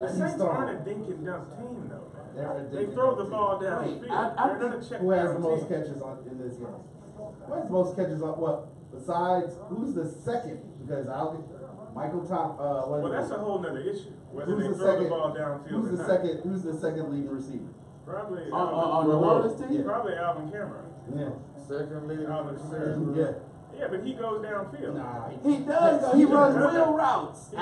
The Saints aren't a dink and dunk team, though. They throw the ball down the field. Who has the most catches in this game? Who has the most catches on what? Besides, who's the second? Because Michael Tom. Well, that's a whole nother issue. Whether they throw the ball downfield or not. Who's the second leading receiver? Probably on the Warriors team. Probably Alvin Kamara. Yeah. Second leading receiver. Yeah. Yeah, but he goes downfield. Nah, he does go. He runs wheel routes. He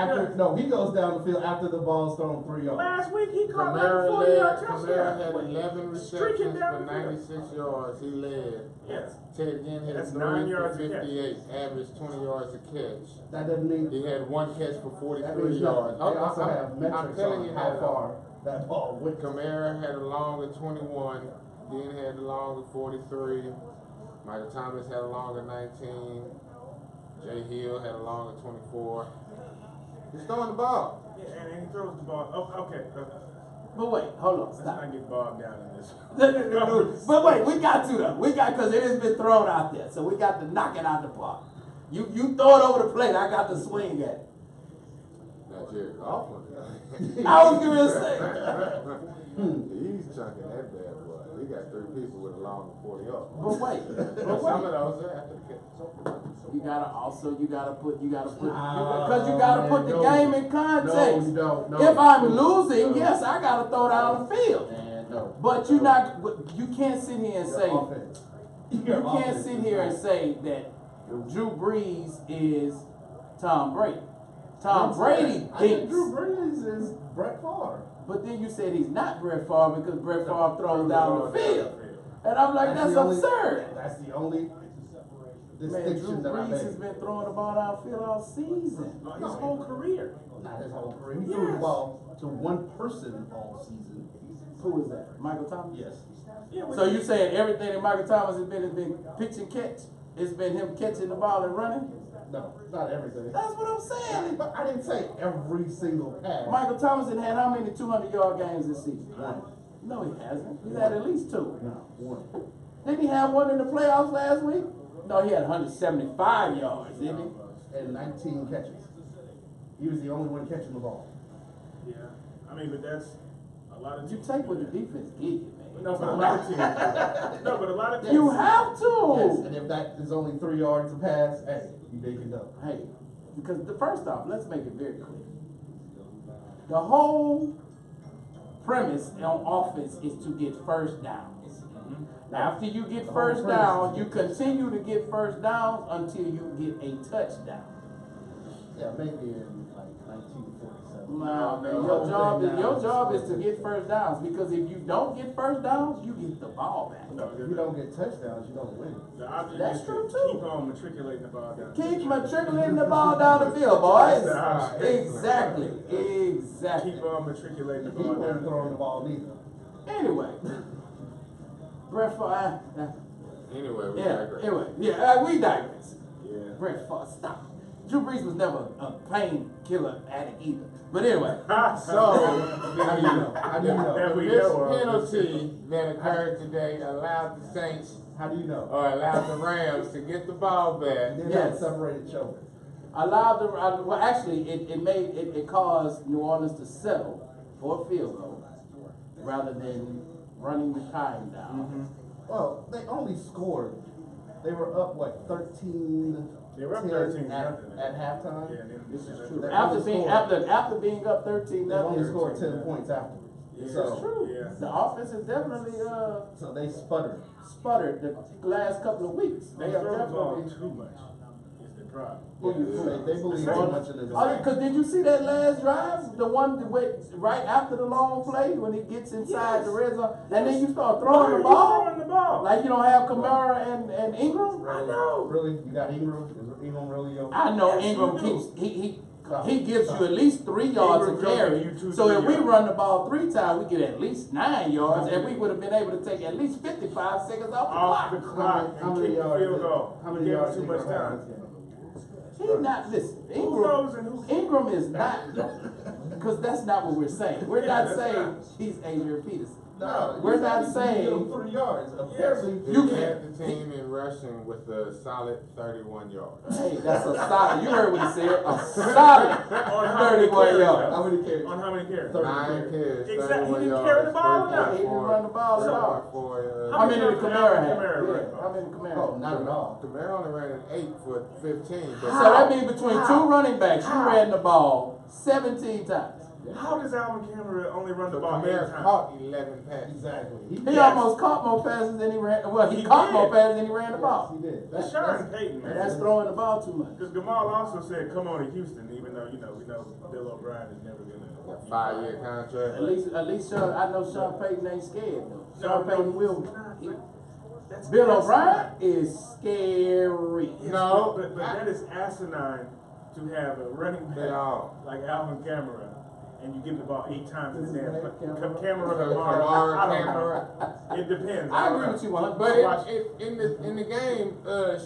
goes down the field after the ball's thrown 3 yards. Last week he caught like a 40-yard touchdown. Kamara had 11 receptions for 96 yards. He led. Yes. Ted Ginn had 3 for 58, averaged 20 yards a catch. That doesn't mean he had 1 catch for 43 yards. They also have metrics on how far that ball went. Kamara had a long of 21. Ginn had a long of 43. Michael Thomas had a long of 19. Jay Hill had a long of 24. He's throwing the ball. Yeah, and he throws the ball. Oh, okay. But wait, hold on, stop. Let's not get bogged down in this. No. But wait, we got to though. Because it has been thrown out there, so we got to knock it out the park. You throw it over the plate, I got to swing at it. Not Jared Goff. I was gonna say. He's chunking that bad boy. We got 3 people with a long of 40 yards. But wait, some of those are after the catch. You gotta put the game in context. No, if I'm losing, yes, I gotta throw down the field. No. But you can't sit here and say, you can't sit here and say that Drew Brees is Tom Brady. Tom Brady thinks Drew Brees is Brett Favre. But then you said he's not Brett Favre because Brett Favre throws down the field. And I'm like, that's absurd. That's the only Drew distinction that I Brees made. has been throwing the ball downfield all season. His whole career. Not his whole career. He threw the ball to one person all season. Who is that? Michael Thomas? Yes. Yeah, so you saying everything that Michael Thomas has been pitch and catch? It's been him catching the ball and running? No, not everything. That's what I'm saying. But I didn't say every single pass. Michael Thomas had how many 200-yard games this season? 1. No, he hasn't. He's had at least 2. No, 1. Didn't he have one in the playoffs last week? No, he had 175 yards, didn't he? And 19 catches. He was the only one catching the ball. Yeah. I mean, but that's a lot of You take what the defense gives you, man. No, but a lot of teams. No, but a lot of teams. You have to. Yes, and if that is only 3 yards to pass, hey, you make it up. Hey, because first off, let's make it very clear. The whole premise on offense is to get first downs. After you get first down, you continue to get first downs until you get a touchdown. Yeah, maybe in like 1947. No, man, your job is to get first downs, because if you don't get first downs, you get the ball back. No, if you don't get touchdowns, you don't win. The object That's is true to too. keep on matriculating the ball down. Keep matriculating the ball down the field, boys. That's the object. Exactly. Keep on matriculating the He ball wasn't down. throwing the ball neither. Anyway, Brett Favre. Anyway, we digress. We digress. Yeah. Brett Favre, stop. Drew Brees was never a painkiller addict either. But anyway, so how do you know? How do you know? That we This know of. penalty that occurred today allowed the Saints How do you know? or allowed the Rams to get the ball back. They did Yes. have separated shoulders. well, actually, it caused New Orleans to settle for a field goal rather than running the time down. Well, they only scored. They were up, what, 13? They were up 13-0 at halftime. Yeah, This is They true. only After being up 13, They only scored 10 points afterwards. Yeah, So- it's true. Yeah. The offense has definitely So they sputtered. sputtered the last couple of weeks. They have throw the ball definitely. too much. Is the problem. They believe too much in this. Because did you see that last drive? The one that went right after the long play when he gets inside the red zone, and then you start throwing the ball. Throwing the ball. Like you don't have Kamara and Ingram. I know. Really? You got Ingram? Is Ingram really your? I know Yes, Ingram you do. keeps he gives you at least 3 yards Ingram of carry. you 2, So 3 if we yards. run the ball 3 times, we get at least 9 yards, and we would have been able to take at least 55 seconds off the The clock. clock How and many kick the yards? field goal. How many Give yards? too much Ingram had time. this game? He's not listen. Who knows and who? Ingram is not. because that's not what we're saying. We're not saying he's Adrian Peterson. No, We're not you saying- give him 3 yards. Apparently, You He can't- led the team in rushing with a solid 31 yards. Hey, that's a solid. You heard what he said. A solid On how many 31 carries, yards. how many carries? On how many carries? 9 carries, Exactly. 31 He didn't yards. carry the ball or not? He didn't run the ball at all. How many did Kamara have? Yeah, how many Kamara? Oh, not at all. Kamara only ran an 8 for 15. But So that means between two running backs, you ran the ball 17 times. How does Alvin Kamara only run the so ball 8 Kamara times? caught 11 passes. Exactly. He almost caught more passes than he ran. Well, he caught did. more passes than he ran the ball. He did. That's Sean Payton, And that's man. throwing the ball too much. Because Gamal also said, "Come on to Houston," even though we know Bill O'Brien is never gonna. A 5-year contract. At least Sean, I know Sean Payton ain't scared though. Sean No, Payton will. he's not, he- but that's Bill asinine. O'Brien is scary. Yes, No, but that is asinine to have a running They back all. like Alvin Kamara, and you give him the ball 8 times This in is there. Kamara. Kamara, Kamara, I don't Kamara. know. It depends. I don't agree know. with you 100%. But in the game,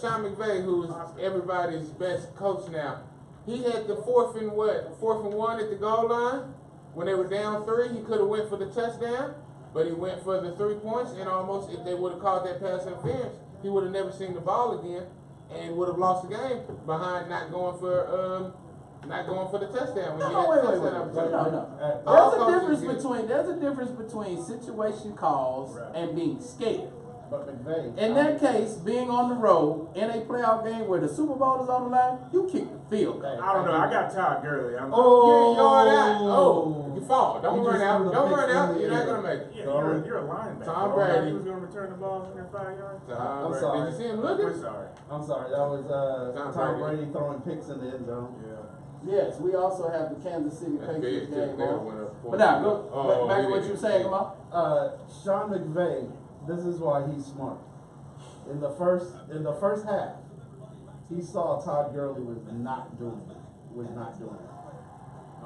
Sean McVay, who's everybody's best coach now, he had the 4th and 1 at the goal line. When they were down 3, he could have went for the touchdown, but he went for the 3 points, and almost, if they would have called that pass interference, he would have never seen the ball again and would have lost the game behind not going for the touchdown. When he No, had wait, the wait, touchdown wait. opportunity. No. All There's a coaches difference get- between situation calls Right. and being scared. But McVay. In that case, being on the road in a playoff game where the Super Bowl is on the line, you kick the field goal. I don't know. I got Todd Gurley. You ain't yard out. Oh, you fall. Don't You run just out. threw the Don't pick run in out. the You're not air. gonna make it. Yeah, you're a linebacker. Tom Oh, Brady. Who's gonna return the ball from 5 yards? Tom I'm Brady. sorry. Did you see him We're looking? sorry. I'm sorry, that was Tom Tom Brady. Brady throwing picks in the end zone. Yeah. Yes, we also have the Kansas City That's Patriots big, too. game They on. went up But now, go Oh, back he to what did. you were saying, come on. Sean McVay, this is why he's smart. In the first half, he saw Todd Gurley was not doing it.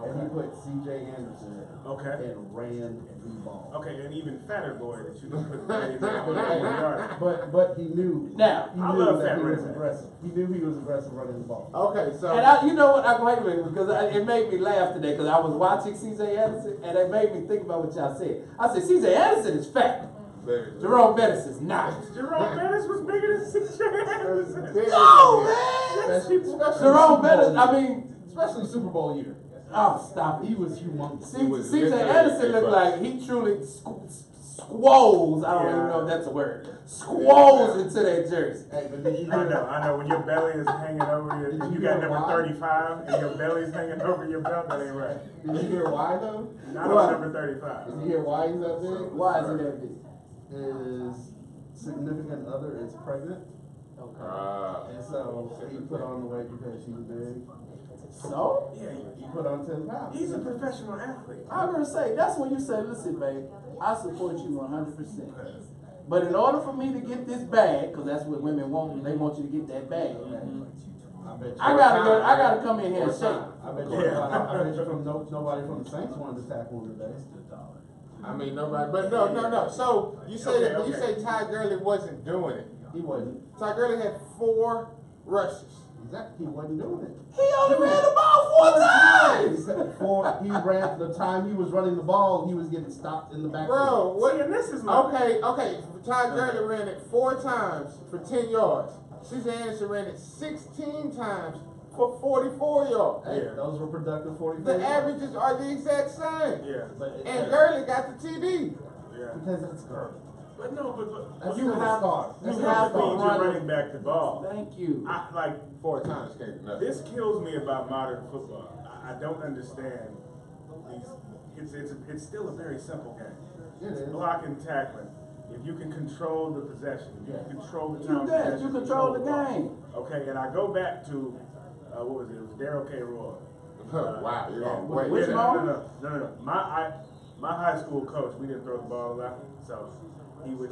And he put C.J. Anderson Okay. and ran the ball. Okay, an even fatter boy that you can put right in there on the 1 yard. But he knew. Now, he I knew love that fat he was running backs. aggressive. He knew he was aggressive running the ball. Okay, so and you know what? Wait a minute, because it made me laugh today because I was watching C.J. Anderson and it made me think about what y'all said. I said, C.J. Anderson is fat. Jerome Bettis is not. Jerome Bettis was bigger than C.J. Anderson. No, man! Especially Jerome Super Bettis, Bowl I year. mean, Especially Super Bowl year. oh, stop it. He was humongous. He was C.J. literally Anderson a looked buck. like he truly squoze. I don't even Yeah. know if that's a word. Squoze into that jersey. Hey, but did you I hear? know. When your belly is hanging over your, Did you you got hear number why? 35 and your belly's hanging over your belt, that ain't right. Did you hear why though? Not What? on number 35. Did you hear why he's that big? Why is it that big? His significant other is pregnant, Okay. and so he put on the weight because she's big. So? Yeah, He put on 10 pounds. he's a professional athlete. I'm gonna say that's when you say, listen, babe, I support you 100%. But in order for me to get this bag, because that's what women want, they want you to get that bag. I bet you. I gotta come in here and shake. I bet you. I bet you from nobody from the Saints wanted to tackle him today. I mean nobody, but no. So you say Okay, that you okay. say Todd Gurley wasn't doing it. He wasn't. Todd Gurley had 4 rushes. Exactly. He wasn't doing it. He only ran the ball 4 times. He ran the time he was running the ball. He was getting stopped in the back. Bro, See, and this is my Okay. Todd Gurley ran it 4 times for 10 yards. C.J. Anderson ran it 16 times for 44 yards. Hey, Yeah. those were productive 44. The averages are the exact same. Yeah, And Gurley got the TD. yeah. Because it's Gurley. But no, That's You still a have- star. you That's you still a have to star. feed run- your running back the ball. Thank you. I like 4 times can't do nothing. this kills me about modern football. I don't understand these. It's still a very simple game. It is. Blocking, tackling. If you can control the possession, if you can control the time. You of did. possession, You control the ball. game. Okay, and I go back to what was it? It was Daryl K. Roy. Wow, you're going Which way. Yeah, moment? no. My high school coach, we didn't throw the ball a lot, so he would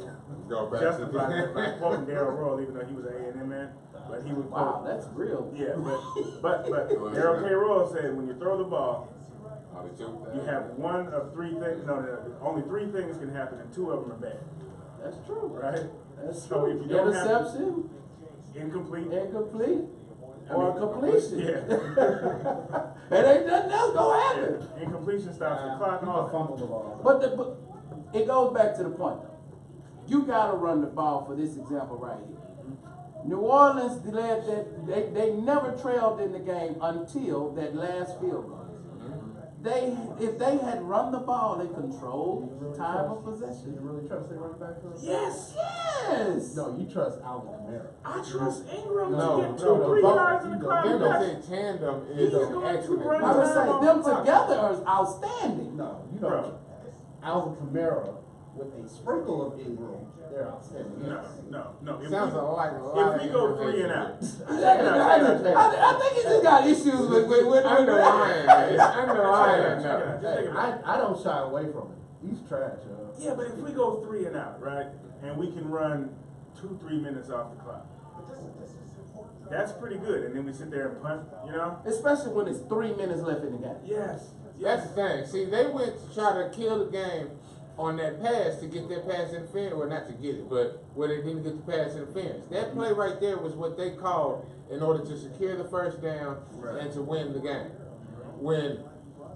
Go back justify to it by quoting Daryl Roy, even though he was an A&M man. But he would Wow, quote, that's real. yeah, but Daryl K. Roy said when you throw the ball, Only 2. you have one of 3 things. No, only 3 things can happen, and 2 of them are bad, That's true. right? That's So true. if you don't have Interception, incomplete, incomplete. or a completion. Yeah. It ain't nothing else gonna happen. Incompletion stops the clock and all People fumble the ball. But it goes back to the point though. You gotta run the ball for this example right here. New Orleans led that they never trailed in the game until that last field goal. If they had run the ball, they controlled time of Do possession. you really trust their running back? Coach? Yes. Yes. No, you trust Alvin Kamara. I trust Ingram No, to get no, 2-3 both. yards in the clock. Them Yes. in tandem He's is going to excellent. run I would say time them on the clock. together are outstanding. No, you Bro. know, Alvin Kamara with a sprinkle of Ingram, they're outstanding. No. If Sounds we, like a lot. if we go 3 and out, I think he just got issues with Underlying, man. Underlying, Just no. think about it. I don't shy away from it. He's trash, yo. Yeah, but if we go 3 and out, right, and we can run 2-3 minutes off the clock, that's pretty good. And then we sit there and punt, you know? Especially when it's 3 minutes left in the game. Yes. That's the thing. See, they went to try to kill the game on that pass to get that pass interference. Well, not to get it, but where they didn't get the pass interference. That play right there was what they called in order to secure the first down and to win the game. When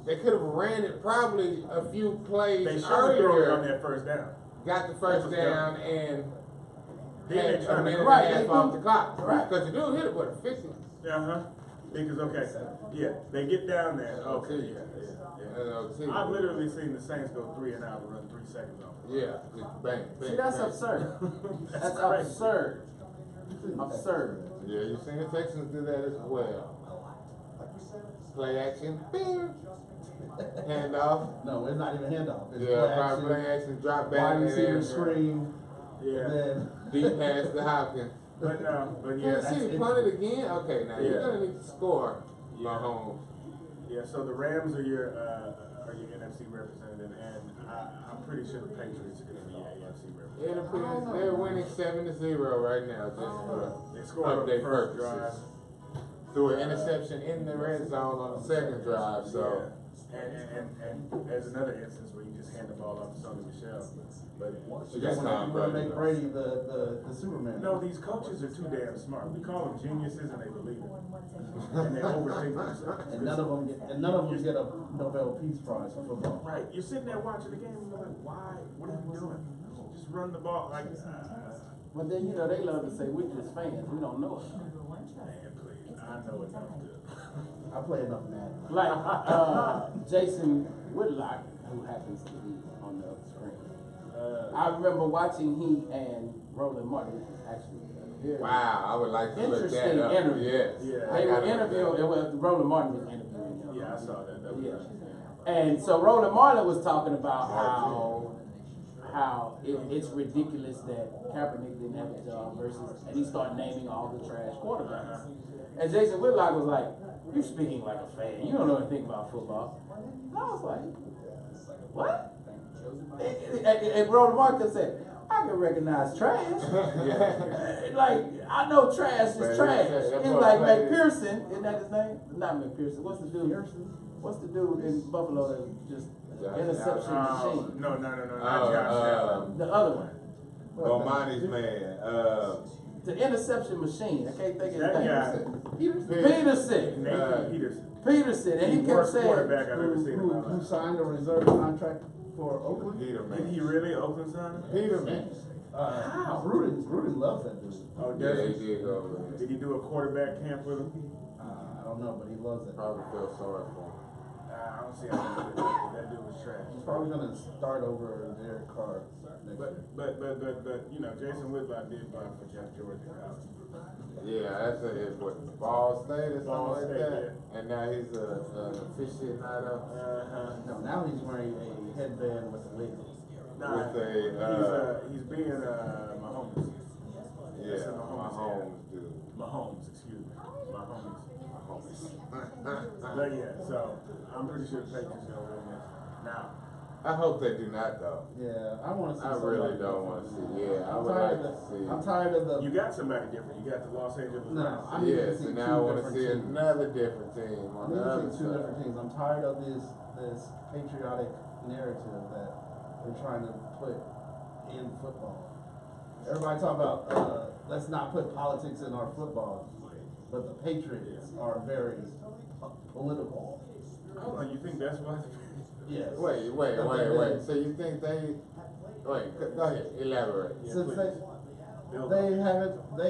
they could have ran it probably a few plays They should have thrown it on earlier, that first down. got the first down, and Then had they a try minute to and Right, a half they off do. the clock. Right. Because the dude hit it, what, 50? Uh-huh. Because, okay, yeah, they get down there. Okay, Okay. yeah. LT. I've literally seen the Saints go 3 and out and run 3 seconds off. Yeah, just bang, bang. See, that's bang. absurd. That's crazy. absurd. Absurd. Yeah, you've seen the Texans do that as well. Play action, bing. Hand off. No, it's not even handoff. It's Yeah, play probably action, play action, drop back. wide and receiver then screen, Yeah. and then deep pass to Hopkins. But yeah, Kansas that's City it. punted again. Okay, now Yeah. you're gonna need to score, Yeah. Mahomes. Yeah, so the Rams are your NFC representative, and I'm pretty sure the Patriots are going to be your AFC representative. It appears they're winning 7-0 right now, just They for scored on the update first purposes. Through an interception in the red zone on the second drive, so. Yeah. And there's another instance where you just hand the ball off to Sonny Michel. But You got Tom you want to Brady. make Brady the Superman. no, these coaches are too damn smart. We call them geniuses, and they believe it, and they overthink themselves. And none of them get a Nobel Peace Prize for football. Right, you're sitting there watching the game, and you're like, why? What are you doing? Just run the ball like. But then, they love to say, we're just fans, we don't know it. Man, please, I know enough to. I play enough Madden. Like, Jason Whitlock, who happens to be on the screen. I remember watching he and Roland Martin, actually, very Wow, I would like to look interesting that up. interview. Yes. Yeah. They I were gotta look interviewing, that well, up. Roland Martin was interviewing him. Yeah, I saw that. That was Yeah. And so Roland Martin was talking about how it's ridiculous that Kaepernick didn't have a job versus, and he started naming all the trash quarterbacks. And Jason Whitlock was like, "You're speaking like a fan. You don't know anything about football." And I was like, "What?" And Roland Martin said, "I can recognize trash. Like, I know trash is But trash." that's He was what like, I'm saying. McPherson, isn't that his name? Not McPherson. What's the dude? What's the dude in Buffalo that just Josh interception Allen. machine? No, not Josh Allen. The other one. Bomani's man. The interception machine. I can't think of That his guy, name. Peterson. Nathan Peterson. Peterson. And he kept Worst saying, quarterback I've ever seen in my Who life. signed a reserve contract for Oakland? Peter Did he man. really Oakland sign him? Peter man. How? Gruden loves that dude. Oh, Yeah, does he he? did go over there. Did he do a quarterback camp with him? I don't know, but he loves that. Probably felt sorry for him. I don't see how he did that. That dude was trash. He's probably gonna start over Derek Carr next year. But Jason Whitlock did buy for Jeff George in college. Yeah, that's what Ball State or Ball something like State, that. And now he's a aficionado No, now he's wearing a headband with a wig. Nah, with he's being Mahomes. yeah, That's a Mahomes Mahomes dude. Mahomes, excuse me. Mahomes. But yeah, so I'm pretty sure the Patriots gonna win this. Now, I hope they do not though. Yeah, I want to see. I really don't want to see. Yeah, I would like to see. I'm tired of the. you got somebody different. You got the Los Angeles No, Rams. I need to Yes, see and two now I want to different see teams. another different team I on need the to other see two different side. teams. I'm tired of this patriotic narrative that they're trying to put in football. Everybody talk about let's not put politics in our football. but the Patriots are very political. Hold on, you think that's why? Yes. Wait. So you think they? Wait, go ahead. Elaborate. Yeah, Since please. Build they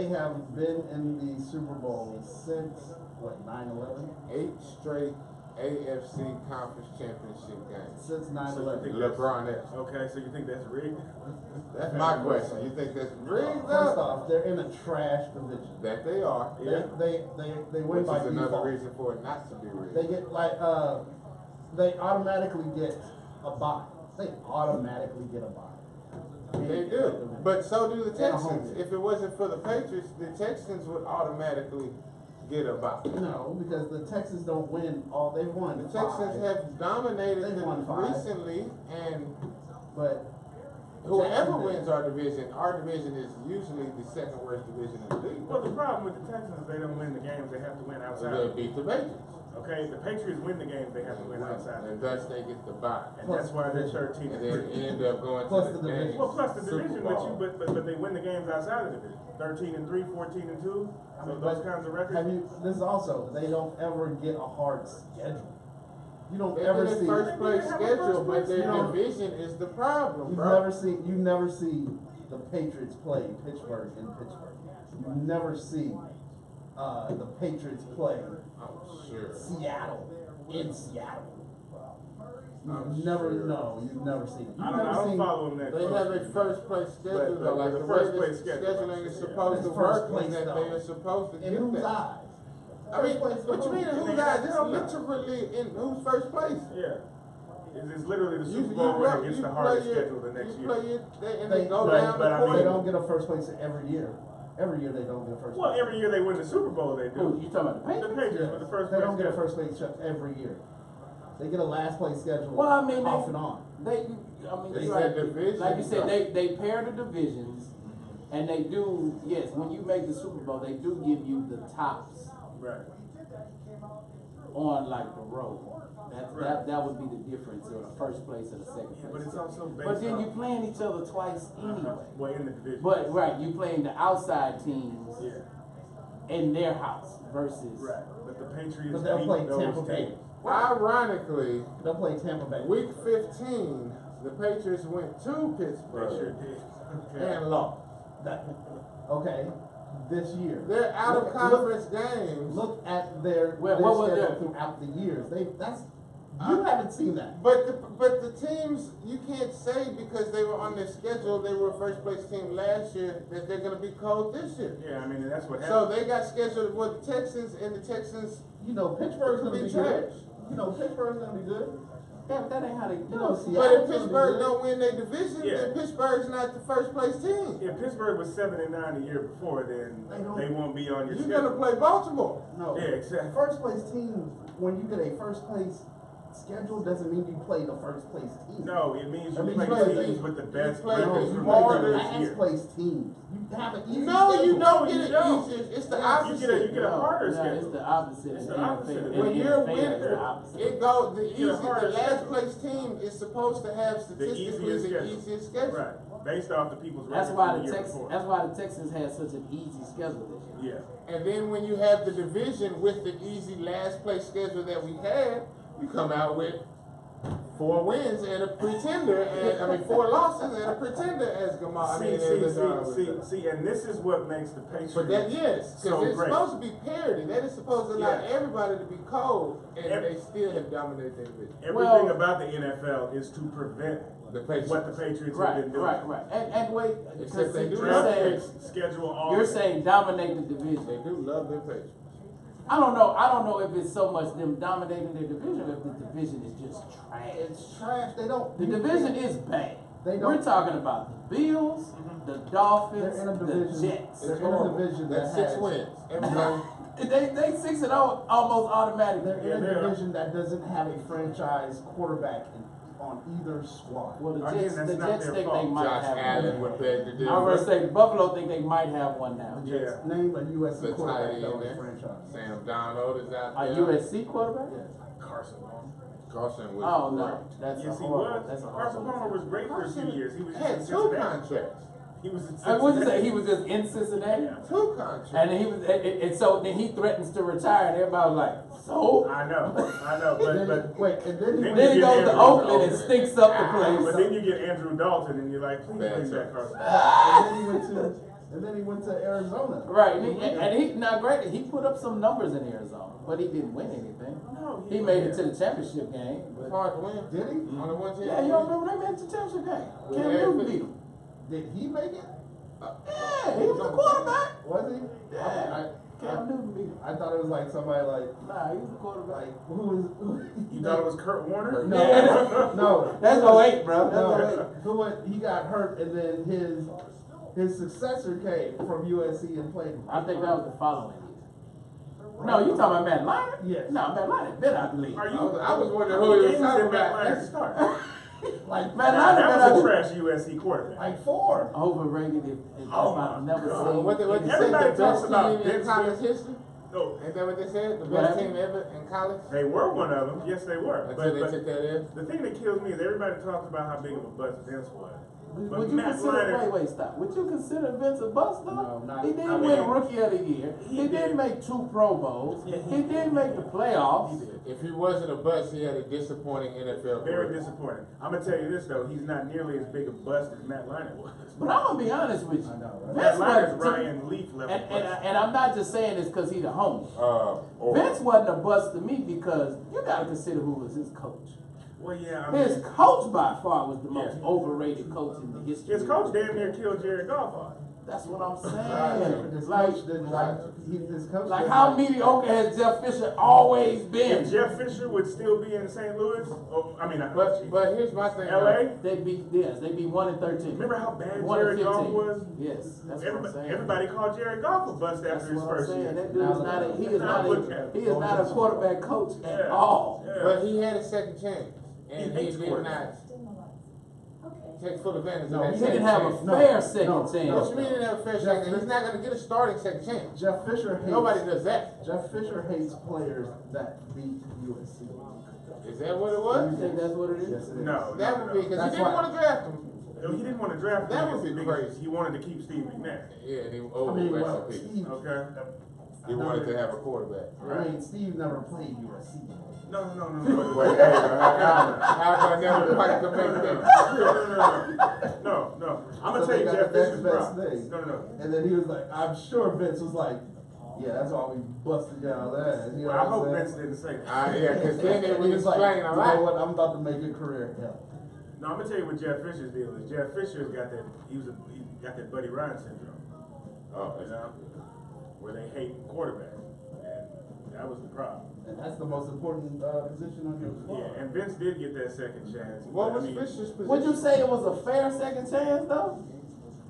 have been in the Super Bowl since what 9/11? 8 straight AFC Conference Championship games. Since So 9/11. you think LeBron-esque. Okay, so you think that's rigged? That's my question. You think that's rigged First up? off, they're in a trash division. That they are. Yeah. They win Which by is another default. reason for it not to be rigged. They get they automatically get a bye. They automatically get a bye. They do. But so do the And a home Texans. game. If it wasn't for the Patriots, the Texans would automatically get a bye. No, because the Texans don't win all. They've won The five, Texans have dominated They've won them 5. recently, and but whoever Jacksonville- wins our division is usually the second worst division in the league. Well, the problem with the Texans is they don't win the games they have to win So outside. they'll beat the Patriots. Okay, the Patriots win the games they have to win outside. And thus they get the bye. And that's why they're 13 And and then 3. end up going Plus to the the division. games. Well, plus the Super division, Bowl. but they win the games outside of the division. 13 and 3, 14 and 2. I So mean, those but kinds of records. have you? This is also they don't ever get a hard schedule. You don't They ever get a see. first place They have a schedule, first but place their schedule. division is the problem, You bro. never see the Patriots play Pittsburgh in Pittsburgh. You never see the Patriots play I'm sure. Seattle in Seattle. I'm You've never sure. you've never seen it. You've I never don't seen follow them that They closely. have a first place schedule, But though, like the the first way place the schedule, scheduling is yeah. supposed to It's work, first is place, that though. they are supposed to in get whose that. eyes? I mean, First place what you mean in for whose they eyes? have It's hell no. literally in whose first place? Yeah. It's literally the You Super Bowl when it gets you the play hardest your- schedule the next you year. play it, and They- they go but- down but the I They mean- court. don't get a first place every year. Every year they don't get a first Well, place. every year they win the Super Bowl, they do. Who, you talking about the The Patriots? Patriots with the first They place don't get a schedule. first place every year. They get a last place schedule Well, I mean, off and on. They you're said right. division, Like you said, though. they pair the divisions, and they do, yes, when you make the Super Bowl, they do give you the tops Right. on like the road. Right. That would be the difference, or the first place or the second Yeah, but place. it's also based But then on- you playing each other twice anyway. Well, in the division. But, right, you playing the outside teams Yeah. in their house versus. Right. But the Patriots But they'll beat play those Tampa Bay. teams. Ironically, They'll play Tampa Bay. week 15, the Patriots went to They sure Pittsburgh did. Okay. and lost. Okay, this year. They're out of Look- conference games. Look at their Well, what was schedule their- throughout the years. You haven't seen that. But the teams, you can't say because they were on their schedule, they were a first place team last year, that they're gonna be cold this year. Yeah, I mean, and that's what So happened. they got scheduled with the Texans, and the Texans, You know Pittsburgh's gonna Be be good. trash. You know Pittsburgh's gonna be good. Yeah, but that ain't how they You do know it. Seattle's but if gonna be Pittsburgh good. don't win their division, Yeah. then Pittsburgh's not the first place team. If Pittsburgh was 7-9 the year before, then they won't be on your You're schedule. gonna play Baltimore. No. Yeah, exactly. First place team, when you get a first place schedule, doesn't mean you play the first place team. No, it means you I mean, play you play teams the- with the best play No, records you from play harder the this last year. place teams. You have an easy No, schedule. you don't get You it don't. easier. It's the You opposite. get a harder No, schedule. it's the opposite. It's in the NFL. opposite. In When you're NFL, winning, it's the opposite. it goes the You get a easy. harder The last schedule. place team is supposed to have statistically easiest the schedule. easiest schedule. Right. Based off the people's That's records why from the the year Texans. before. That's why the Texans had such an easy schedule this year. Yeah. And then when you have the division with the easy last place schedule that we had, you come out with 4 wins and a pretender, and I mean 4 losses and a pretender as Gamal. I mean, See, and this is what makes the Patriots but that yes, so because it's great. supposed to be parity. That is supposed to allow Yeah. everybody to be cold, and Every- they still have dominated their division. Everything Well- about the NFL is to prevent The Patriots. what the Patriots have Right, been doing. right. And wait, Except because they do you're not saying, Schedule all. you're saying dominate the division. They do love their Patriots. I don't know if it's so much them dominating their division, or if the division is just trash. It's trash. They don't. The division is bad. They We're don't- talking about the Bills, the Dolphins, They're in a the division. Jets. They're It's in a horrible. division That's that 6 has- wins. Everybody. They 6-0 almost automatically. They're in Yeah, a they are. division that doesn't have a franchise quarterback on either squad. Well, the Again, Jets, that's the not Jets their think fault. they might Josh have Allen one. would beg to differ. I was gonna say Buffalo think they might have one now. Yeah. Name a USC The tight quarterback end that was there. a franchise. Sam Donald is out A there. USC quarterback? Carson Palmer. Carson was Oh no, great. that's Yes, a he horrible. was. That's a Carson horrible. Palmer was great for a few Carson years. He was had just 2 Cincinnati. contracts. He was in What'd you say? Cincinnati. He was just in Cincinnati? Yeah. 2 contracts. And he was, and so then he threatens to retire, and everybody was like, so? I know, but Wait, and then he Then went Then he you goes get to Andrew Oakland and Dalton. stinks up the but place. then you get Andrew Dalton, and you're like, please Bad bring back choice. Carson. and then he went to Arizona. Right, and he now granted, he put up some numbers in Arizona, but he didn't win anything. No, He made it to the championship game. It's hard to win. Did he? Only one team. Yeah, you don't remember they made it to the championship game? With Cam Eric Newton Fisher. beat him. Did he make it? Yeah, he was the quarterback. Was he? Yeah, Cam Newton beat him. I thought it was like somebody like Nah, he was the quarterback. who was You thought it was Kurt Warner? No, Yeah. no. That's 08, bro. No, That's 08. who was, he got hurt and then his successor came from USC and played. I think that was the following year. No, you talking about Matt Leinart? Yes. No, Matt Leinart been out the league. Are you? I was wondering how who many he was games talking did Matt about. Leinart start? Like Matt Leinart been That out was a the trash USC quarterback. like 4. Overrated if Oh I've my never God. seen. What they said, Everybody the talks best about team in Vince college Smith. history? No, Ain't that what they said? The What best happened? team ever in college? they were one of them. Yes, they were. Until they But took that in? the thing that kills me is everybody talks about how big of a bust Vince was. But Would you Matt consider, Leinart- wait, stop. Would you consider Vince a bust though? No, not- He didn't I win mean, Rookie of the Year. he He did. didn't make 2 Pro Bowls. Yeah, he didn't make the playoffs. He did. If he wasn't a bust, he had a disappointing NFL Very career. disappointing. I'm gonna tell you this though, he's not nearly as big a bust as Matt Leinart was. But I'm gonna be honest with you. I know, right? Matt Vince Leinert's wasn't, Ryan Leaf level and, bust. and I'm not just saying this because he's the homie. Or- Vince wasn't a bust to me because you gotta consider who was his coach. Well, yeah, I His mean, coach by far was the most Yeah. overrated coach in the history. his coach damn near killed Jared Goff on it. That's what I'm Right. saying. His Like, coach didn't like his coach. like didn't how like- mediocre has Jeff Fisher always been? If Jeff Fisher would still be in St. Louis, But here's my thing. LA, They'd be 1-13. remember how bad 1-15. Jared Goff was? Yes, that's what I'm saying. Everybody called Jared Goff a bust That's after his what I'm first saying. year. That dude is not a, he is not a quarterback coach at Yeah. all. Yeah. But he had a second chance, and He he hates did not take full advantage No, of that He second didn't have chance. a No, fair second no, chance. What you mean he didn't have a fair Jeff second? He's Fisher- not going to get a starting second chance. Jeff Fisher hates. Nobody does that. Jeff Fisher hates players that beat USC. Is that what it You was? think that's what it is? Yes, it is. No, That would be because he That's didn't why- want to draft him. No, he didn't want to draft That him would be because crazy. he wanted to keep Steve McNair. Yeah, and he I mean, well, rest in peace. Steve. Okay. He wanted to have a quarterback. I mean, Steve never played USC. No. But hey, how about never quite to make that? No. I'm gonna So tell they you got Jeff the next Fisher's best problem. thing. No. And then he was like, I'm sure Vince was like, yeah, that's why we busted down that. You know Well, I what hope I'm Vince saying? didn't say that. Yeah, because then it He would was like, explain you a know lot. what, I'm about to make a career. Yeah. No, I'm gonna tell you what Jeff Fisher's deal is. Jeff Fisher's got that. He got that Buddy Ryan syndrome. Oh, You know, where they hate quarterbacks, and that was the problem. And that's the most important position on your squad. Yeah, and Vince did get that second chance. What but, was I mean, Fisher's position? Would you say it was a fair second chance though?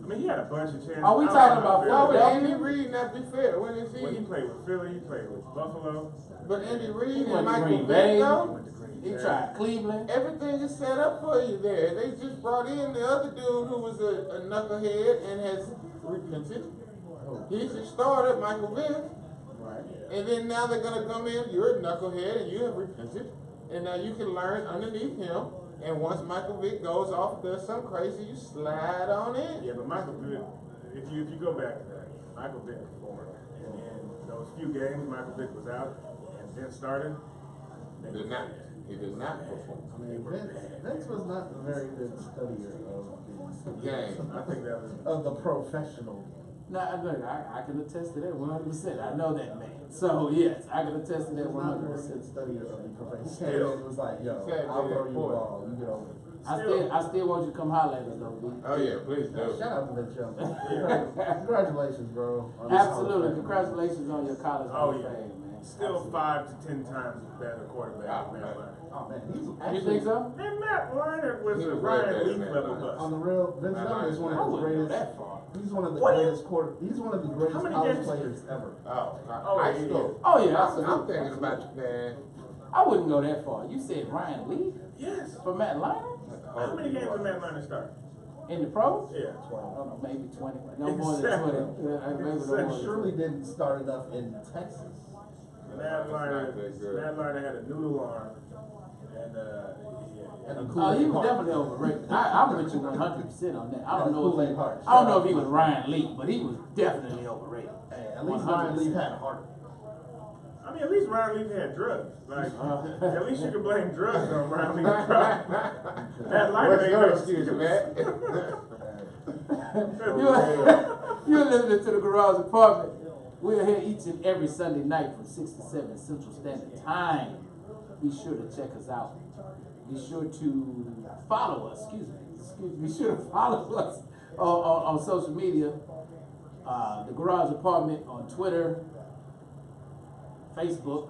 I mean, he had a bunch of chances. Are we I don't talking know about how Why would fair- Andy Reid not be fair? When is When he he? played with Philly, he played with Buffalo. But Andy Reid He and went to Michael Green Vick, Bay. He though, went to Green He Bay. tried Cleveland. everything is set up for you there. They just brought in the other dude who was a knucklehead and has repented. He's your starter, Michael Vick. Right. And then now they're gonna come in, you're a knucklehead and you have repented. And now you can learn underneath him. And once Michael Vick goes off and does something crazy, you slide on in. Yeah, but Michael Vick, if you go back to that, Michael Vick performed. And in those few games Michael Vick was out and Vince started, they He did were not. bad. He did not perform. I mean, Vince was not a very good studier of Game. I think that was. the professional. Now, look, I can attest to that 100%. I know that man. So, yes, I can attest to that He was not a very 100%. good studier of the profession. He came in and was like, yo, Said I'll that throw you the boy. ball. You get over it. I still want you to come holler at us, though, B. Oh yeah, please do. Shout out to Vince Young. Congratulations, bro. on this Hall of Absolutely. Fame. Congratulations on your college Hall Oh of yeah. Fame, man. Still Absolutely. 5 to 10 times better quarterback than Matt Leinart. Oh man, he's You actually think so? And Matt Leinart was He a was right there, Ryan Leaf Matt level Leinart. on bust. the real. Vince Matt Young is Leinart. one I of the wouldn't go greatest. that far. He's one of the What? greatest quarter. He's one of the greatest many college games- players ever. Oh, Oh, high yeah. school. Oh, yeah, I'm absolutely. thinking about man. I wouldn't go that far. You said Ryan Lee Yes. for Matt Leinart How many games did Matt Leinart start? in the pros? Yeah. I don't know, maybe 20. No more than 20. Maybe no more Exactly. than He surely didn't start enough in Texas. Matt That's not that good. Leinart had a noodle arm, and And the Oh, Kool-Aid he was Park. definitely overrated. I'm with you 100% on that. I And don't know Kool-Aid if Park. I don't know if he was Ryan Lee, but he was definitely overrated. Hey, at least Ryan Leaf had a heart. I mean, at least Ryan Leaf had drugs. Like, at least you can blame drugs on Ryan Leaf's problem. That life What's ain't your no excuse, Matt? You're listening to the Garage Apartment. We're here each and every Sunday night from 6 to 7 Central Standard Time. Be sure to check us out. Be sure to follow us. Be sure to follow us on social media. The Garage Apartment on Twitter, Facebook,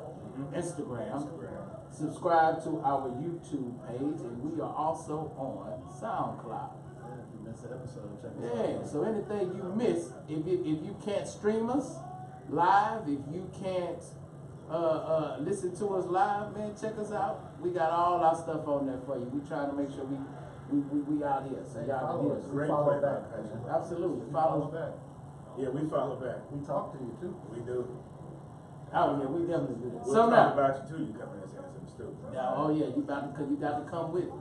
Instagram. Subscribe to our YouTube page, and we are also on SoundCloud. If you missed an episode, check us Yeah, out. so anything you miss, if you can't stream us live, if you can't listen to us live, man, check us out. We got all our stuff on there for you. We trying to make sure we out here, so y'all can Follow hear us. us. We Great follow play. back, Patrick. Absolutely, We follow follow us. back. Yeah, we follow back. We talk to you too. We do. Oh yeah, we definitely do that. We'll So talk now, about you too. You coming in saying something stupid. oh yeah, you got to come with it.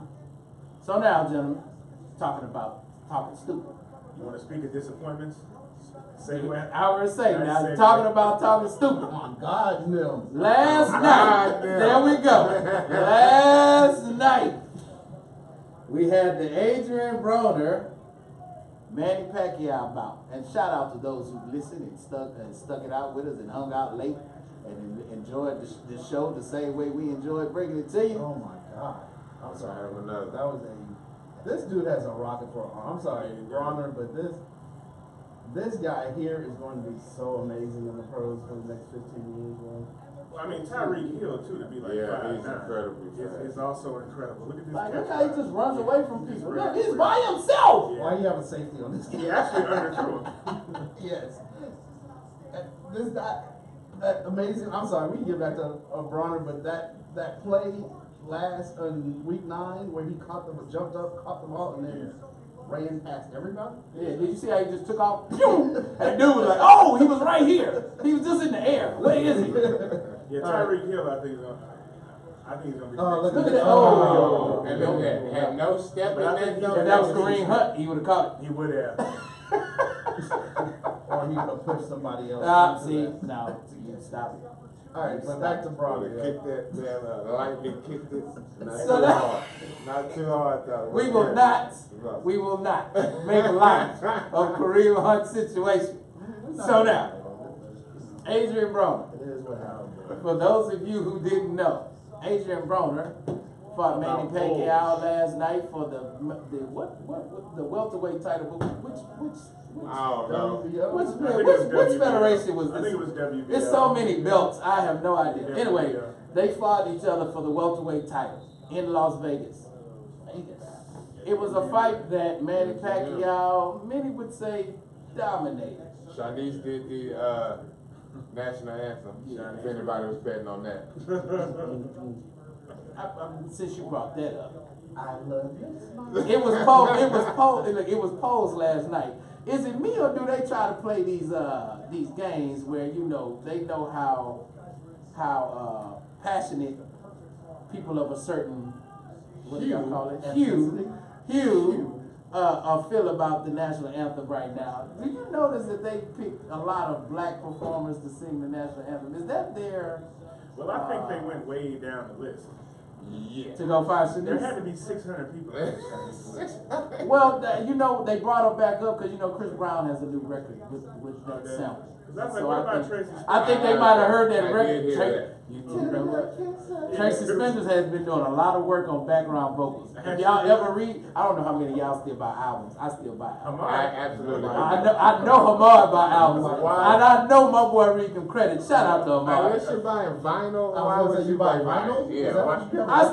So now, gentlemen, talking stupid. You want to speak of disappointments? Say what? I already say Nice now, segue. talking about talking stupid. Oh my God, no. Last God night, damn. there we go. Last night, we had the Adrian Broner, Manny Pacquiao bout. And shout out to those who listened and stuck it out with us and hung out late and enjoyed the show the same way we enjoyed bringing it to you. Oh my God. I'm I sorry. have another. That was this dude has a rocket for an arm. I'm sorry, Bronner, but this guy here is going to be so amazing in the pros for the next 15 years, man. Well, I mean, Tyreek Hill too to be like Yeah, 5'9". he's incredibly fast. It's also incredible. Look at this Like, catch. look how he just runs away from people. Right. Look, he's by himself. Yeah. Why you have a safety on this guy? He actually underthrew him. Yes. This guy, amazing. I'm sorry, we can get back to Bronner, but that play last in week 9 where he jumped up, caught the ball, and then ran past everybody. Yeah, did you see how he just took off? Pew! And the dude was like, oh, he was right here. He was just in the air. Where is he? Yeah, Tyreek Hill, I think he's gonna be. Oh, look Look at at that. that. Oh. And look at that. Had no step But I in think that. If that was Kareem Hunt, he would have caught it. He would have. Or he could have pushed somebody else. See, into that. no, you stop it. All right, but back to Would Bronner. have kicked that, man, lightly kicked it. Not So too that- hard. Not too hard, though. We will not make a light of Kareem Hunt's situation. So now, Adrian Broner. It is what happened. For those of you who didn't know, Adrian Broner fought Manny Pacquiao last night for the welterweight title. Which I don't know. which federation was I this? think it was WBO. There's so many belts, I have no idea. WBO. Anyway, they fought each other for the welterweight title in Las Vegas. It was a fight that Manny Pacquiao, many would say, dominated. Shanice did the national anthem. If anybody was betting on that. Since you brought that up. I love you. It was posed last night. Is it me or do they try to play these games where they know how passionate people of a certain what do y'all call it hue feel about the national anthem right now? Do you notice that they picked a lot of black performers to sing the national anthem? Is that their Well, I think they went way down the list. Yeah. to go find There Shanice? had to be 600 people. Well, they brought her back up because Chris Brown has a new record with that Okay. sample. I was like, So what I about think- Tracy I think they might have heard that I record. did hear that. You know what? Tracy Spenders has been doing a lot of work on background vocals. If y'all Actually, ever read, I don't know how many of y'all still buy albums. I still buy albums. Hamar. I absolutely. I know Hamar buy albums, Why? and I know my boy read them credits. Shout out to Hamar. Unless you're buying vinyl, I was why gonna would say, you buy vinyl? Yeah, Is that why? what you have? I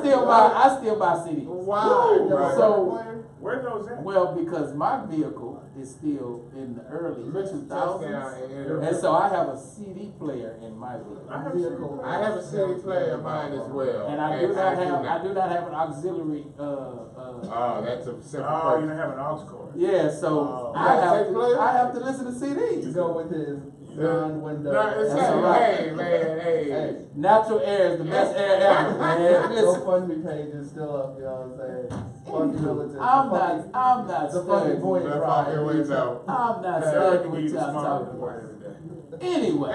still buy CDs. Why? You have a bro? So- record player? Where those at? Well, because my vehicle is still in the early Mr. Touchdown 2000s, and so I have a CD player in my vehicle. I have Vehicle. I have a CD player in mine as well. And I do not have an auxiliary. Oh, that's a simple Oh, you purchase. don't have an aux cord. Yeah, so Oh. I You got a tape player? have to listen to You CDs. go with his non-window. No, it's That's hey, right. hey, man, hey. Hey, Natural air is the best air ever, man. Listen, GoFundMe page is still up, you know what I'm saying? Fuck the militant. I'm not The fucking studying. boy The ride. fucking window. I'm not Hey, studying we what eat y'all small talking boy about. every day.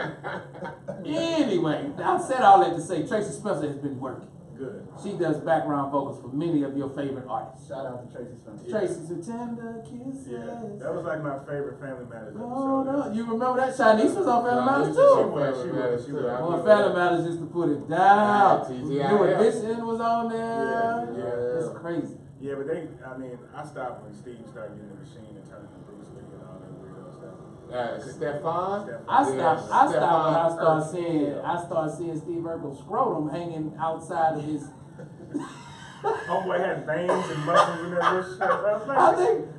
Anyway, I said all that to say Tracy Spencer has been working. Good. She does background vocals for many of your favorite artists. Shout out to Tracy Spencer. Tracy's a tender kisses. Yeah, that was like my favorite Family Matters Oh, episode. no. You remember that? Shanice was on Family Matters She was too. on Family Matters, too. I Well, remember Family that. Matters used to put it down. Yeah, New TGIF. Edition was on there. Yeah. It's crazy. Yeah, but I stopped when Steve started getting the machine and turning to Bruce Lee and all that weirdo stuff. Stefan? I Yeah, stopped when I Stefan started seeing Steve Urkel's scrotum hanging outside of his. Homeboy had veins and muscles in that wrist. I was like,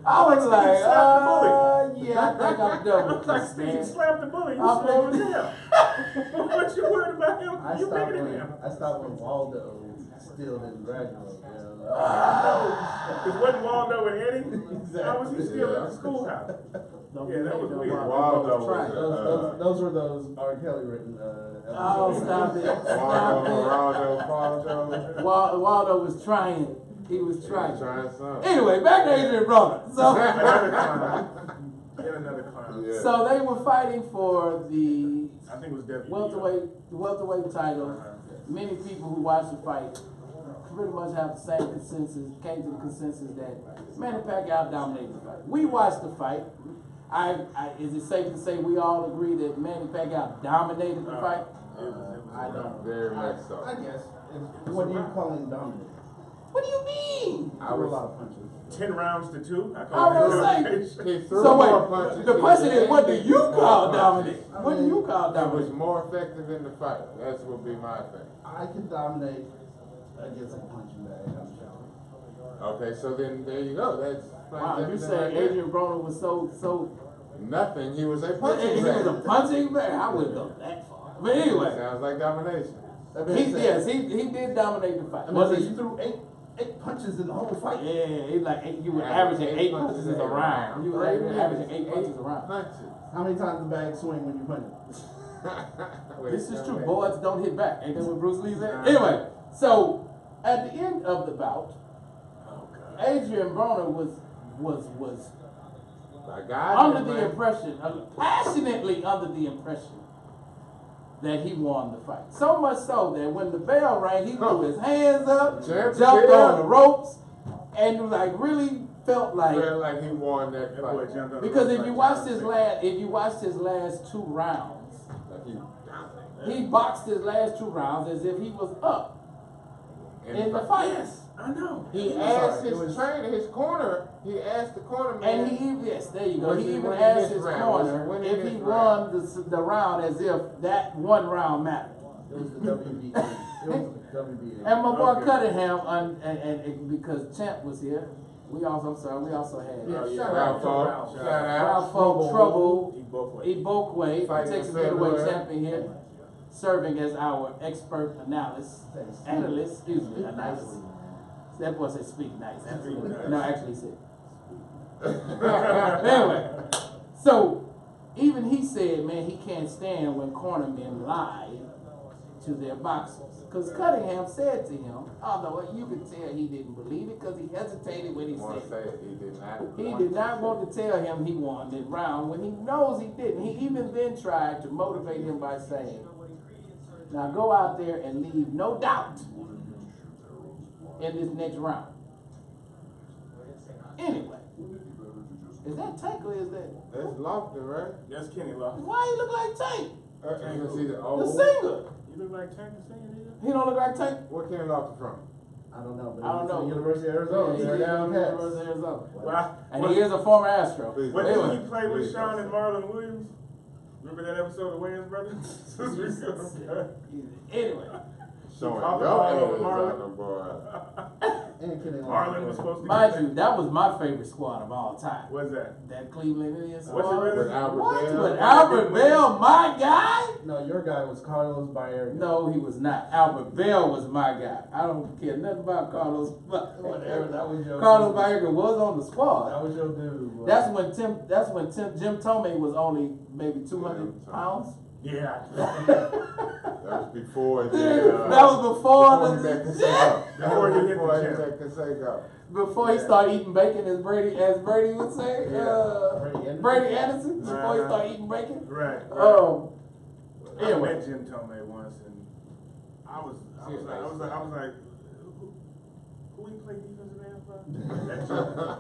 I was like, Steve slapped the bully. yeah, I think I'm done I with was like, this, Steve man. slapped the bully. You I'm slow as over- hell. What you worried about him? I You stopped bigger than when him. I stopped when Waldo still didn't graduate. You know? Because wasn't Waldo and Eddie? Exactly. How was he still at the schoolhouse? Yeah, that was weird. Waldo was Trying. Those were those R. Kelly written. Oh, episodes. stop it. Stop it. Waldo. Waldo was trying. He was trying. Trying something. Anyway, back to Adrian Broner. Another So, clown. Yet another clown. Yeah. so they were fighting for the I think it was WBO. welterweight title. Many people who watch the fight pretty much have the same consensus, came to the consensus that Manny Pacquiao dominated the fight. We watched the fight. Is it safe to say we all agree that Manny Pacquiao dominated the fight? I don't. Very much so. I guess. What do you call him dominant? What do you mean? I threw a lot of punches. 10 rounds to 2. I I call was it gonna He threw So more wait, punches. the question is, what do you More call punches. dominant? What do you call That was dominant? more effective in the fight. That's what be my thing. I can dominate against a punching bag, I'm sure. Okay, so then there you go. That's Wow, you everything say right there. Adrian Broner was so Nothing. He was a he punching was a bag. punching bag. I wouldn't go that far. But anyway, Sounds like domination. That being said, he did dominate the fight. I mean, Was so it? you threw eight punches in the whole fight. Yeah, it's like you were averaging 8 punches a round. You were averaging 8 punches a round. Punches. How many times the bag swing when you punch it? This is true. Boys don't hit back. Ain't that what Bruce Lee said? Anyway, so at the end of the bout, Adrian Broner was I got under it, the man. impression, passionately under the impression that he won the fight. So much so that when the bell rang, he threw his hands up, Champ, jumped yeah. on the ropes, and like really felt like. Felt like he won that That boy fight. jumped on the Because ropes if you like watched John his last 2 rounds, Like he he boxed his last 2 rounds as if he was up in the fight. Yes, I know. He I'm asked sorry, it his was- trainer, his corner, he asked the corner man. And he even, yes, there you go. Was He he even winning asked this his round? Was he corner winning if this he round? won the round as if that one round mattered. It was the WBA. It was the WBA. And my boy Okay. Cunningham, and because Champ was here, we also had Yeah, Oh, shout Ralph out. Falk, shout out. Ralph Folk Trouble, Eat both ways. Ibokwe, Fighting Texas February. middleweight champion here, serving as our expert analyst, excuse me, analyst. That boy said speak nice. Speak nice. No, actually he said. Anyway, so even he said, man, he can't stand when cornermen lie to their boxers. Because Cunningham said to him, although you could tell he didn't believe it because he hesitated when he Want to said say it. it, he did not. He did not want to tell him he won that round when he knows he didn't. He even then tried to motivate him by saying, now go out there and leave no doubt in this next round. Anyway, is that Tank or is that? That's Lofton, right? That's Kenny Lofton. Why he look like Tank? Because he's The old. singer. You look like Tank the singer, nigga. He don't look like Tank. Where Kenny Lofton from? I don't know, but I don't know. University of Arizona. Yeah, They're he's down from cats. University of Arizona. Well, And he is a former Astro. Please. What Anyway. did he play with Sean and Marlon Williams? Remember that episode of Wayans Brothers? Anyway. Showing Talk your about age Marlon. on the boy. And Kenny Marlon was supposed to Mind get you, that was my favorite squad of all time. What's that? That Cleveland Indians What's squad. it really? With Albert What? Bell. With Albert Bell, my guy? No, your guy was Carlos Baerga. No, he was not. Albert Bell was my guy. I don't care nothing about Carlos. Whatever, that was your Carlos dude. Baerga was on the squad. That was your dude. Boy. That's when Jim Tomei was only maybe 200 pounds. Yeah. That was before That was before he met the Canseco. Before he hit the Before he gym. met Canseco. before he started eating bacon, as Brady would say. Brady Anderson. Before he started eating bacon. Right. Anyway. I met Jim Tomei once, and I was like, who he played defensive end for?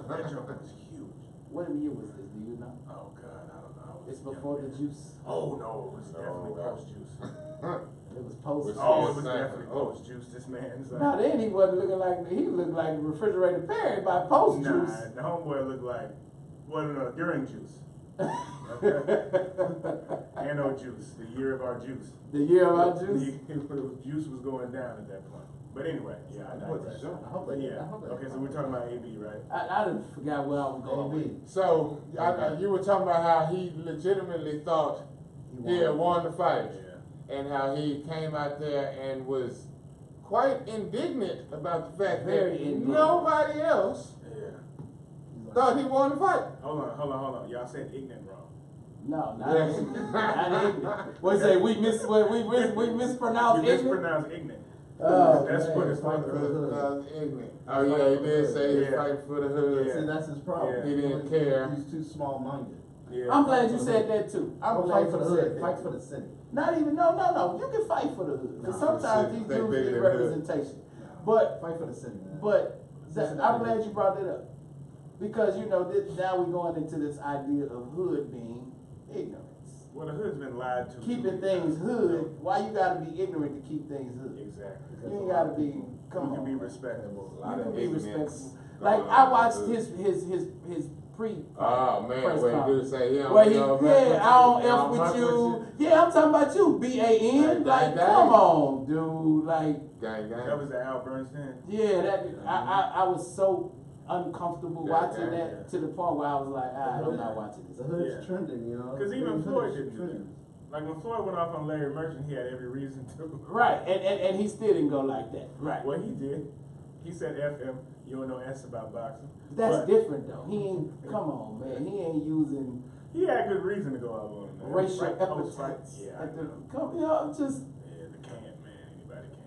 That joke was huge. What year was this? Do you know? Oh God, I don't know. It's before the juice. Oh no, it was definitely post juice. It was post. Oh, it was definitely post juice. This man's like. Now then, he wasn't looking like he looked like refrigerator Perry by post Nah, juice. the homeboy looked like, well, no, during juice. And no juice. The year of our juice. The year of our juice. Juice was going down at that point. But anyway, yeah, I digress. Okay, so we're talking about AB, right? I didn't forgot where I was going. with. So, you were talking about how he legitimately thought he had won the fight. Yeah. And how he came out there and was quite indignant about the fact Very that indignant. nobody else Yeah. thought he won the fight. Hold on. Y'all said ignorant wrong. No, not Yeah. ignorant. Not ignorant. What say we mispronounced You ignorant? mispronounced ignorant. Oh, That's man. what it's like. Ignorant. Oh yeah, he did say he was Yeah. fighting for the hood. Yeah. See, that's his problem. Yeah. He didn't care. He's too small-minded. Yeah. I'm glad you said that too. I'm Don't glad fight for the you hood. said that. Fight for the city. Not even, no. You can fight for the hood. Because No, sometimes the these city, dudes they need bigger than the hood. representation. But Fight for the city, man. I'm glad you brought that up. Because, now we're going into this idea of hood being ignorance. Well, the hood's been lied to. Keeping things hood, why you gotta be ignorant to keep things hood? Exactly. You ain't gotta be, come You on. can be respectable. A lot You of can be ignorance respectful. going Like, on I in watched the hood. his pre Oh man, press what he do conference. say he don't Where he, know yeah, I don't F with you. Yeah, I'm talking about you, BAN. Like, Like, dang. come on, dude. Like, Gang, That was the Al Bernstein. yeah, I was so uncomfortable Yeah, watching yeah, that yeah. to the point where I was like, I'm not watching The this. hood's Yeah. trending, you know. Because even The Floyd hood's didn't do trending. that. Like when Floyd went off on Larry Merchant, he had every reason to. Right, and he still didn't go like that. Right. Well, he did. He said F him. You don't know S about boxing. That's But different though. He ain't, come on, man. He ain't using He had good reason to go out on him. man. racial Right, post-fight. epithets. Yeah, I At the, know. come, just, Yeah, the can, man. Anybody can.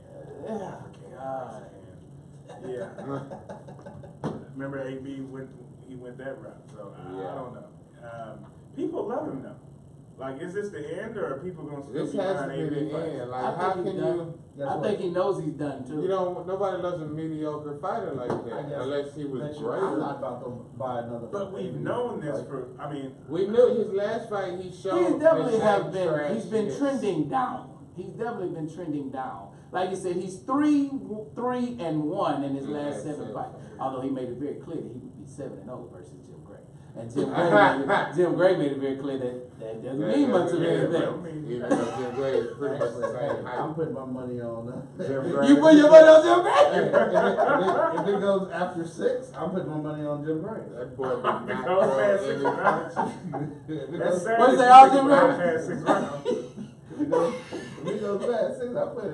yeah, Can, God. can. Yeah. Remember AB went that route. So I Yeah. don't know. People love him though. Like, is this the end, or are people gonna still This be has to behind be AB the fights? end. Like, I how think can he's done. you? Guess I what? think he knows he's done too. You know, nobody loves a mediocre fighter like I that, guess unless he was I'm great. not about to buy another. But we've known this for. I mean, We knew his last fight. He showed. He's definitely the have same been. He's been trashiness. trending down. He's definitely been trending down. Like you said, he's 3-1 in his last 7 fights. Although he made it very clear that he would be 7-0 versus Jim Gray. And Jim Gray made it very clear that doesn't mean much of anything. Even though Jim Gray is pretty much the same height. I'm putting my money on. Jim Gray. You put your money on Jim If Gray? it goes after 6, I'm putting my money on Jim Gray. That boy did not Because throw past any 6 rounds. If it That's goes- sad. What's that that, you Jim think about Gray? past 6 rounds. if it goes past 6, I put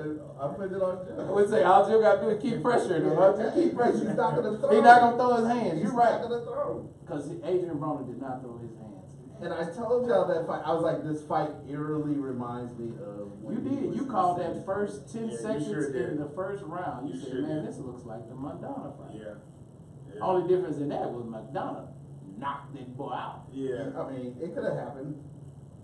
it on Jim. I would say all Jim got to do is keep pressuring him. All Jim keep pressuring. He's not gonna throw. He's not gonna throw his hands. He's You're not right. gonna throw. Because Adrian Broner did not throw his hands. And I told y'all that fight. I was like, this fight eerily reminds me of. You when he did. was You in called the that first 10 Yeah, you seconds sure did. in the first round. You You said, sure man, did. this looks like the Madonna fight. Yeah. Only difference in that was Madonna knocked that boy out. Yeah. I mean, it could have happened.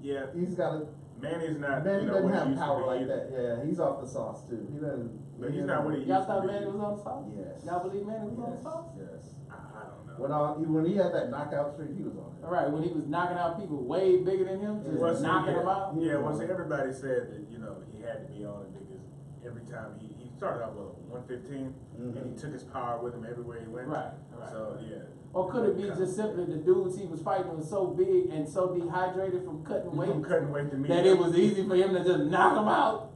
Yeah. He's got a. Manny's not. Manny you know, doesn't what he have used to power be like either. that. Yeah, he's off the sauce too. He doesn't. But he's not what he used Y'all to thought be. Manny was on the sauce? Yes. Y'all believe Manny was on the sauce? Yes. I don't know. When he had that knockout streak, he was on it. All right, when he was knocking out people way bigger than him, just Well, see, knocking yeah, them out. Yeah, well, see, everybody said that, he had to be on it because every time he started out with 115 and he took his power with him everywhere he went. Right. So, yeah. Or could it be just simply the dudes he was fighting were so big and so dehydrated from cutting weight From cutting weight to me. that it was easy for him to just knock them out?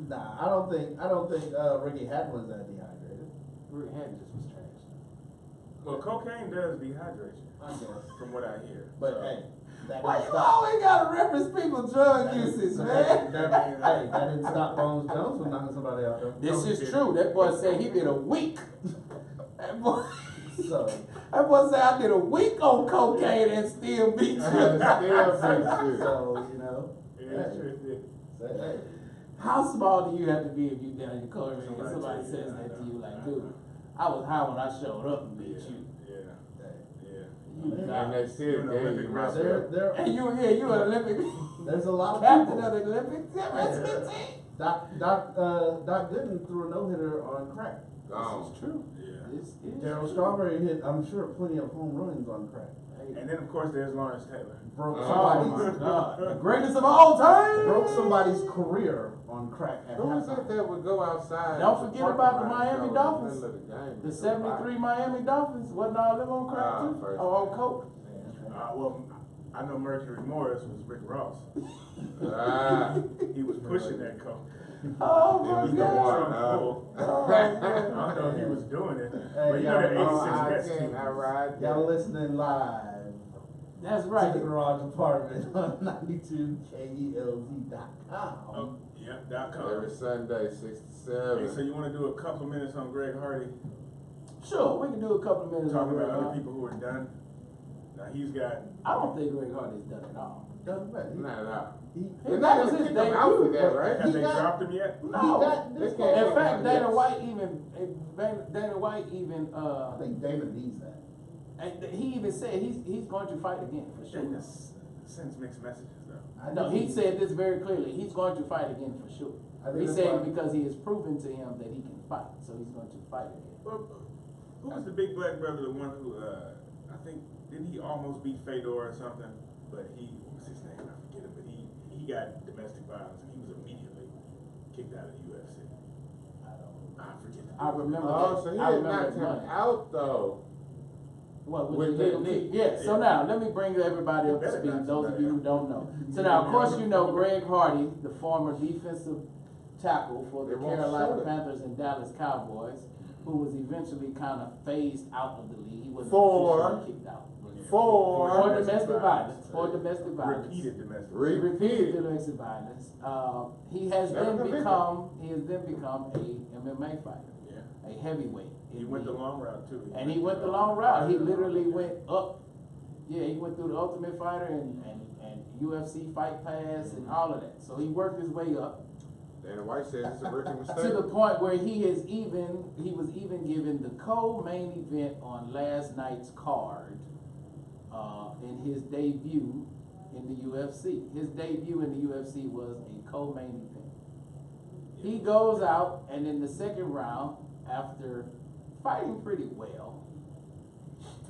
Nah, I don't think Ricky Hatton was that dehydrated. Rick Hatton just was trash. Well, cocaine does dehydrate you, I guess. from what I hear. But So, hey, that Why didn't you stop. always gotta reference people's drug usage, man? Hey, that didn't stop Bones Jones from knocking somebody out though. This No, he is didn't. true. That boy said he did a week. That boy, So, that boy said I did a week on cocaine and still beat you. so you know. yeah, Hey, sure did. say, hey. How small do you have to be if you down in your car and Somebody somebody tell you says that, that I to you know. like, dude, I was high when I showed up and beat you. Yeah, yeah. You And got And it. they still gave you my There, And you an Olympic there's a lot of captain people. of the Olympic team. Doc Gooden threw a no-hitter on crack. Gone. This is true. Yeah. This is Darryl true. Strawberry hit, I'm sure, plenty of home runs on crack. And then, of course, there's Lawrence Taylor. Broke Oh somebody's, my God, the greatest of all time. broke somebody's career on crack at Who was it halftime. that would go outside? Don't to forget park about the behind Miami show in Dolphins. middle of the game? The 73 Miami Dolphins, wasn't all them on crack too? first. Or on coke? Well, I know Mercury Morris was Rick Ross. Ah, He was pushing that coke. Oh he my was the God. one. Oh, I man. don't know if he was doing it, Hey, but you know that y'all- 86 I Mets can't, team. I ride Y'all that. listening live That's to right. the Garage Apartment on 92KELZ.com. Oh, yeah, .com. Every Sunday, 6 to Hey, so 7. you want to do a couple of minutes on Greg Hardy, Sure, we can do a couple of minutes talking on about Greg other Hardy. people who are done? Now he's got. I don't think Greg Hardy's done it all. Doesn't matter. Not at all. That was his Kick him out for debut. that, right? Have they got- dropped him yet? No. They can't- In fact, Yes. Dana White even I think Dana needs that. and he even said he's going to fight again for sure. Dana sends mixed messages though. I No, think he said this very clearly. He's going to fight again for sure. I think He that's said why- because he has proven to him that he can fight, so he's going to fight again. Well, who was the big black brother, the one who, I think, didn't he almost beat Fedor or something? But what was his name? I forget it, but he got domestic violence and he was immediately kicked out of the UFC. I forget. I remember Oh, that. so he I had remember knocked that him money. out though. What, With the that legal knee. Yeah, so Yeah. now, let me bring everybody up to Better speed, not those of somebody you who else. don't know. So now, of course, you know Greg Hardy, the former defensive tackle for the They won't show Carolina it. Panthers and Dallas Cowboys, who was eventually kind of phased out of the league. He wasn't For- officially kicked out. For For domestic violence, for domestic violence. Repeated domestic. Repeated domestic violence. He has Never then convicted. become a MMA fighter, Yeah. a heavyweight. He went the long route too. And he went the long route. He literally went up. Yeah, he went through the Ultimate Fighter and UFC Fight Pass and all of that. So he worked his way up Dana White says it's a rookie mistake. to the point where he was even given the co-main event on last night's card in his debut in the UFC. His debut in the UFC was a co-main event. He goes out and in the second round, after fighting pretty well,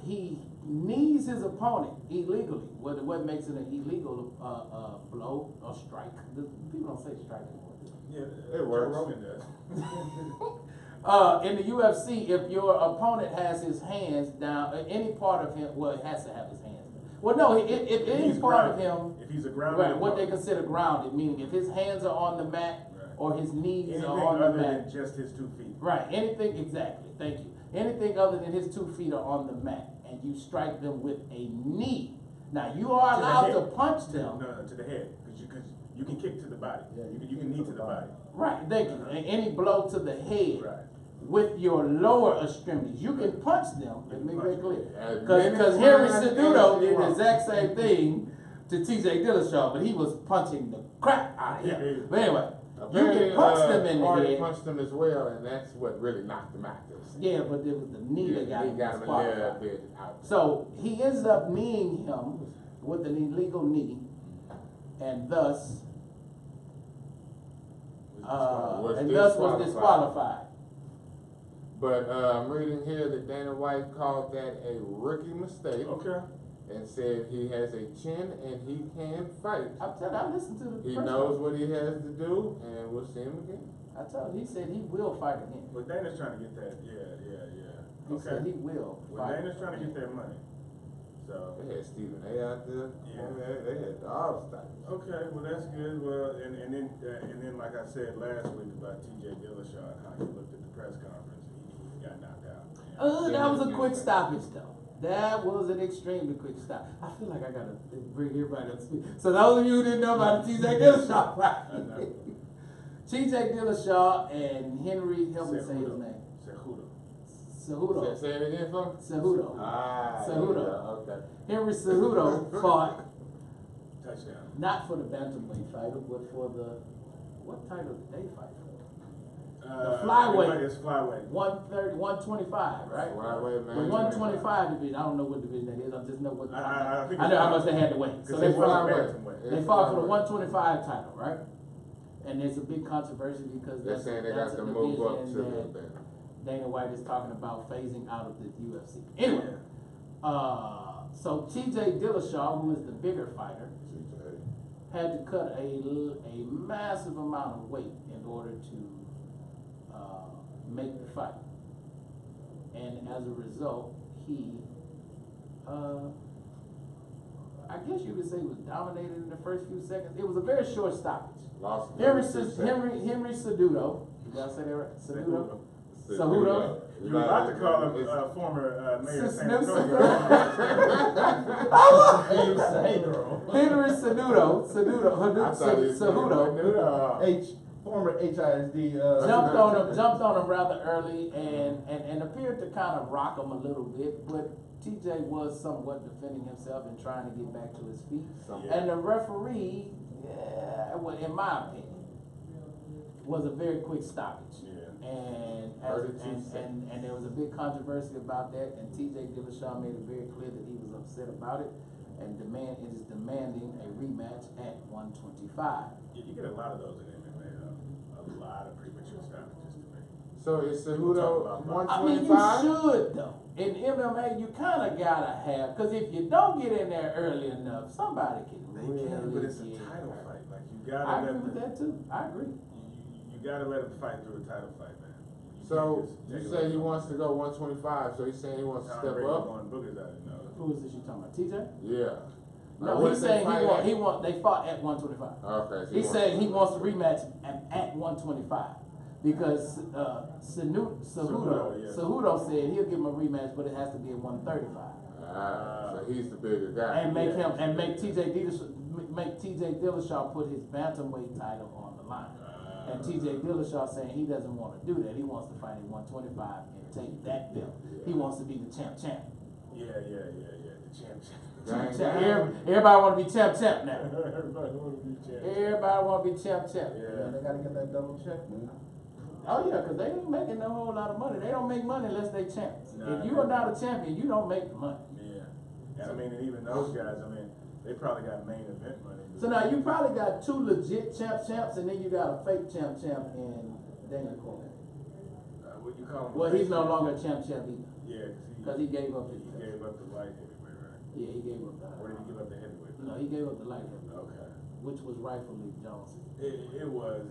he knees his opponent illegally. What makes it an illegal blow or strike? People don't say strike anymore. Yeah, It works. Joe Rogan does. In the UFC, if your opponent has his hands down, any part of him, well, it has to have his hands down. Well, no, if any he's part of grounded. him, If he's a grounded right, what they opponent. consider grounded, meaning if his hands are on the mat Right. or his knees Anything are on the other mat. than just his 2 feet. Right, anything, exactly, thank you. Anything other than his 2 feet are on the mat, and you strike them with a knee. Now, you are To the allowed head. to punch To, them. no, to the head, because you can kick to the body. Yeah, you can knee to the body. Right, thank you. And any blow to the head Right. with your lower extremities. You can punch them, let me be very clear. As Because many Henry times Cejudo as you did the want. exact same thing to TJ Dillashaw, but he was punching the crap out of him. But anyway, you Apparently, can punch them in the Hardy head. punched him as well, and that's what really knocked him out this. Yeah, but it was the knee that got he him got him a little disqualified. bit out. So he ends up kneeing him with an illegal knee, and thus was disqualified. But I'm reading here that Dana White called that a rookie mistake Okay. and said he has a chin and he can fight. I tell you, I listened to the He press knows conference. what he has to do, and we'll see him again. I told you, he said he will fight again. But Dana's trying to get that. Yeah. He said he will Well, fight. Dana's trying to get that money. So. They had Stephen A out there. Yeah. They had all the stuff. Okay, well that's good. Well, and then like I said last week about TJ Dillashaw and how he looked at the press conference and he got knocked out. That was a quick stoppage though. That was an extremely quick stop. I feel like I gotta bring everybody up to speed. So those of you who didn't know about the TJ Dillashaw fight, TJ Dillashaw and Henry, help me say his name. Cejudo. Say it again, folks. Cejudo. Cejudo. Yeah, okay. Henry Cejudo fought Touchdown. not for the bantamweight title, but for the what title did they fight for? The flyweight. It's flyweight. 130, 125, right? Flyweight, man. The 125 division. I don't know what division that is. I just know what. I think I know how much they had to weigh. So they fought. flyweight. They fought for the 125 title, right? And there's a big controversy because They're saying they got to move up to that the Dana White is talking about phasing out of the UFC. Anyway, so TJ Dillashaw, who is the bigger fighter, had to cut a massive amount of weight in order to make the fight. And as a result, he, I guess you could say, was dominated in the first few seconds. It was a very short stoppage. lost. Henry Cejudo, did I say that right? Cejudo? Cejudo. You were about to call him former mayor of San Antonio. Henry Cejudo, Former HISD. jumped on him rather early and appeared to kind of rock him a little bit, but TJ was somewhat defending himself and trying to get back to his feet. And the referee, well, in my opinion, was a very quick stoppage. And there was a big controversy about that, and TJ Dillashaw made it very clear that he was upset about it and is demanding a rematch at 125. You get a lot of those in MMA, a lot of premature stoppages to me. So is Cejudo 125? I mean, you should though. In MMA, you kind of gotta have, because if you don't get in there early enough, somebody can really but it's a title fight. Like you gotta. I agree with that too. I agree. You gotta let him fight through a title fight, man. So you say he wants to go 125. So he's saying he wants to step up. Who is this you talking about? TJ? Yeah. No, he's saying he want. They fought at 125. Okay. So He's saying he wants to rematch at 125 because Cejudo said he'll give him a rematch, but it has to be at 135. So he's the bigger guy. And make TJ Dillashaw put his bantamweight title on the line. And TJ Dillashaw saying he doesn't want to do that. He wants to fight at 125 and take that belt. He wants to be the champ. Yeah. The champ. Everybody want to be champ now. Everybody want to be champ. Everybody want to be champ. Yeah, they gotta get that double check, man. Oh yeah, because they ain't making no whole lot of money. They don't make money unless they champs. Nah, if you are not a champion, you don't make the money. Yeah. And I mean, and even those guys, I mean, they probably got main event money. So now you probably got two legit champs, and then you got a fake champ in Daniel Cormier. What you call him? Well, he's no longer a champ either. Yeah, because he gave up his. He gave up the light heavyweight, right? Yeah, he gave up the. Or did he give up the heavyweight? No, he gave up the light heavyweight. Okay. Which was rightfully Jones. It was.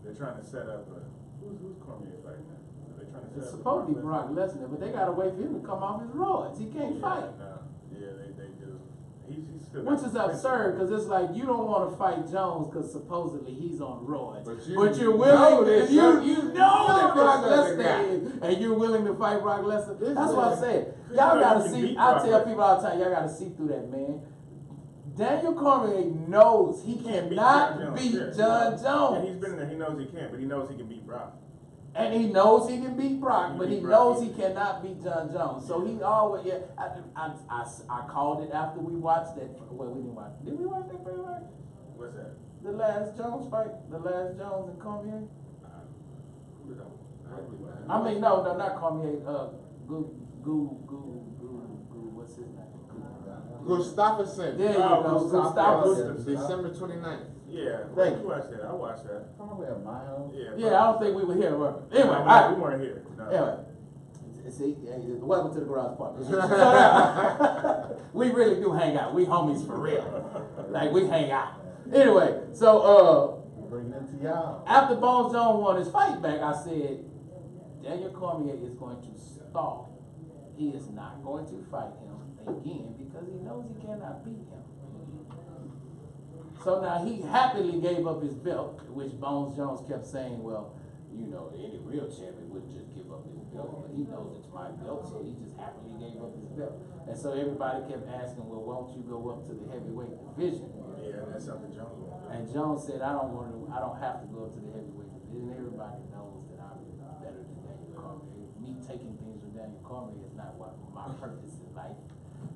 They're trying to set up a. Who's Cormier fighting now? They're trying to set it's up supposed to be Brock Lesnar, but they gotta wait for him to come off his roids. He can't fight. No. Yeah, they do. He's still. Which is absurd, because it's like you don't want to fight Jones because supposedly he's on roids. But you're willing. You know that Brock Lesnar Lesnar is, and you're willing to fight Brock Lesnar. That's what I'm saying. You Y'all know gotta you can see. beat I Brock tell Lesnar. people all the time, y'all gotta see through that, man. Daniel Cormier knows he cannot beat John Jones. And he's been in there. He knows he can, but he knows he can beat Brock. And he knows he can beat Brock, but he knows he cannot beat John Jones. So he always, I called it after we watched that. Well, we didn't watch. Did we watch that first fight? What's that? The last Jones fight? The last Jones and Cormier? I mean, no, not Cormier. What's his name? Gustafsson. There you go, Gustafsson. December 29th. Yeah, Thank you watched that. I watched that. Probably at my house. Yeah, I don't think we were here. Were we? Anyway, we weren't here. No. Anyway, see, welcome to the garage party. So, we really do hang out. We homies for real. Like we hang out. Anyway, so bring it to y'all. after Bones Jones won his fight back, I said Daniel Cormier is going to stall. He is not going to fight him again because he knows he cannot beat him. So now he happily gave up his belt, which Bones Jones kept saying, well, you know, any real champion wouldn't just give up his belt, but he knows it's my belt, so he just happily gave up his belt. And so everybody kept asking, well, won't you go up to the heavyweight division? Yeah, that's something Jones won't do. And Jones said, I don't have to go up to the heavyweight division. Everybody knows that I'm better than Daniel Cormier. Me taking things from Daniel Cormier is not what my purpose in life.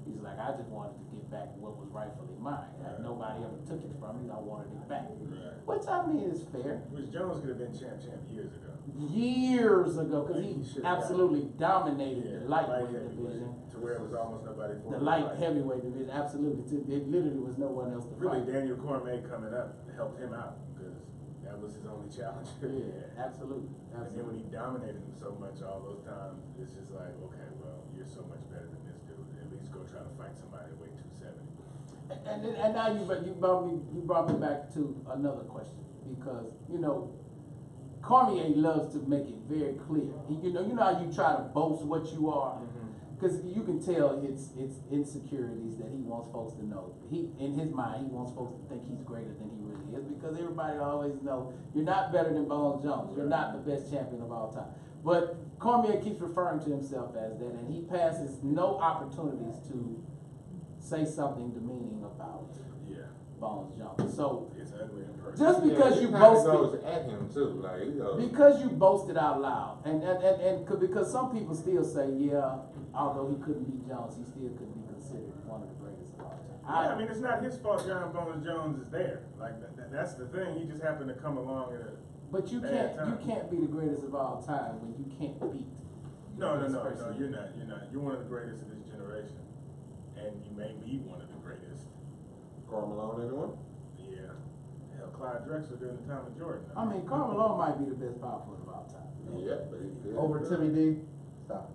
He's like, I just wanted to get back what was rightfully mine. Right. Nobody ever took it from me. I wanted it back. Right. Which I mean is fair. Which Jones could have been champ years ago. Years ago, because he should've absolutely dominated Yeah, the lightweight heavyweight, division. to where it was almost nobody for The him. light heavyweight division, absolutely. It literally was no one else to Really, fight. Daniel Cormier coming up helped him out because that was his only challenge. Yeah, absolutely. And then when he dominated him so much all those times, it's just like, okay, well, you're so much better than this dude. At least go try to fight somebody at weight 270. And now you brought me back to another question, because Cormier loves to make it very clear. You know how you try to boast what you are, because you can tell it's insecurities that he wants folks to know. In his mind, he wants folks to think he's greater than he really is, because everybody always know you're not better than Bones Jones. You're not the best champion of all time. But Cormier keeps referring to himself as that, and he passes no opportunities to say something demeaning about Bones Jones. So It's ugly in person. just because he you kinda boasted, goes at him too, like he goes. because you boasted out loud, and because some people still say, yeah, although he couldn't beat Jones, he still could be considered one of the greatest of all time. Yeah, I mean, it's not his fault John Bones Jones is there. Like, that's the thing. He just happened to come along at a But you bad can't time. be the greatest of all time when you can't beat. No, this person. you're not. You're one of the greatest of this generation. And you may be one of the greatest. Karl Malone, anyone? Yeah. Hell, Clyde Drexler during the time of Jordan. I mean, Karl Malone might be the best power forward of all time. Yeah, but he could. Over Timmy D. Stop.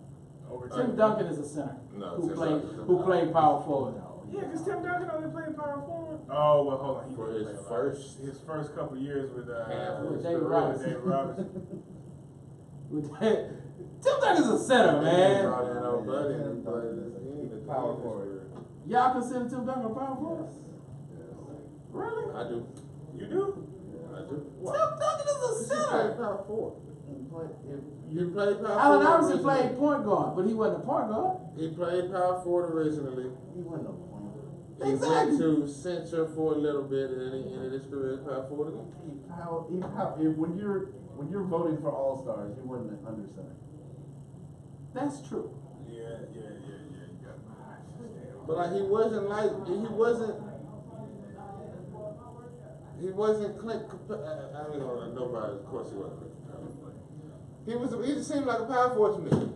Over Tim Duncan is a center No, who Tim played Duncan. played power forward. Yeah, because Tim Duncan only played power forward. Oh, well, hold on. He For did his play a lot. first- his first couple years with Half of With his David career. Robinson. David Robinson. Tim Duncan's a center, man. Brought in old buddy, but he ain't a Power power forward. Y'all consider Tim Duncan a power forward? Really? I do. You do? I do. Tim Duncan is a He played center. power forward. If You played power Allen forward Iverson originally. played point guard, but he wasn't a point guard. He played power forward originally. he wasn't a point. He Exactly. went to center for a little bit, and then he ended his career as power forward again. When you're voting for All Stars, you wouldn't under center. That's true. Yeah. You got But like he wasn't Clint. I mean, nobody. Of course, he wasn't Clint. He just seemed like a power forward to me.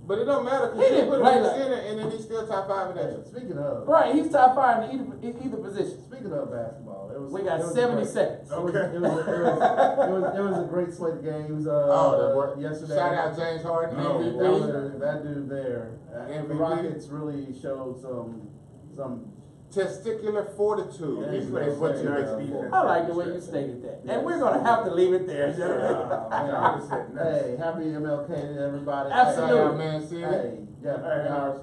But it don't matter He because he didn't put him play in the like- center, and then he's still top 5 in that. Speaking of Right, he's top 5 in either position. Speaking of basketball, We got 70 seconds. It was a great slate of games. Yesterday. Shout out James Harden, Oh, MVP. That dude there. The MVP. Rockets really showed some. Testicular fortitude. Yeah, He played what such you nice got. defense. I like the way you stated that. And we're going to have to leave it there. I would've said nuts. Hey, happy MLK to everybody. Absolutely. Shout out Man City. Hey, Hey, Arsenal.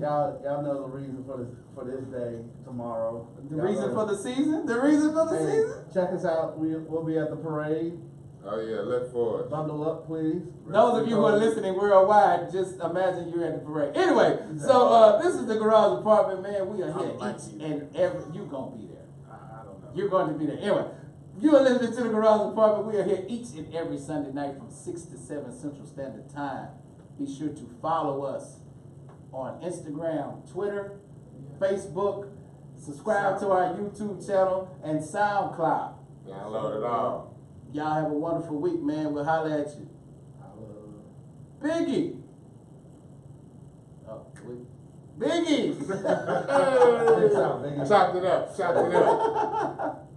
y'all know the reason for this day tomorrow. The reason for the season? The reason for the Hey, season? check us out. We'll be at the parade. Oh yeah, look forward. Bundle up, please. Those of you who are listening worldwide, just imagine you're at the parade. Anyway, so this is the Garage Apartment, man. We are here each and every. You're gonna be there. I don't know. You're going to be there. Anyway, you are listening to the Garage Apartment. We are here each and every Sunday night from 6 to 7 Central Standard Time. Be sure to follow us on Instagram, Twitter, Facebook. Subscribe to our YouTube channel and SoundCloud. Download it all. Y'all have a wonderful week, man. We'll holler at you. Biggie. Oh, Biggie. Peace out, Biggie. Chopped it up. Chopped it up.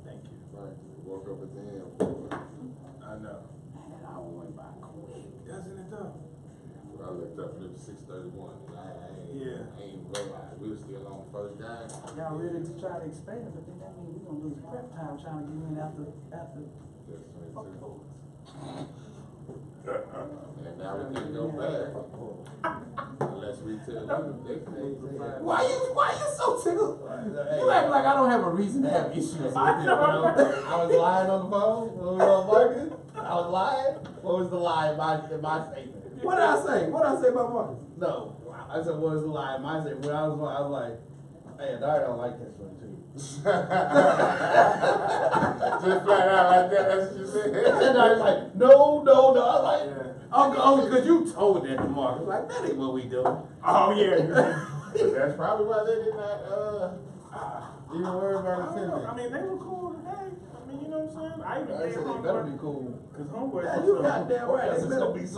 Thank you. Right. Woke up at the end. I know. Man, that hour went by quick. Doesn't it though? I looked up and it was 6:31. Yeah. I ain't realized we were still on the first game. Y'all ready to try to expand it, but then that means we're gonna lose prep time trying to get in after Just 22. football. And now we can't go back unless we Why you so tickled? You act like I don't have a reason to have issues with it. I was lying on the phone. Marcus. I was lying. What was the lie in my statement? What did I say? What did I say about Marcus? No, I said what was the lie in my statement? When I was like, hey, I don't like that one too. Just flat out like that, that's what you said. And I was like, no. I was like, Oh, because you told that to Marcus. Like, that ain't what we do. Oh yeah. That's probably why they did not even worry about attending. I mean, they were cool today. I mean, you know what I'm saying? I even I gave said they better be cool. Cause homeboy. Yeah, you goddamn right. It's gonna be so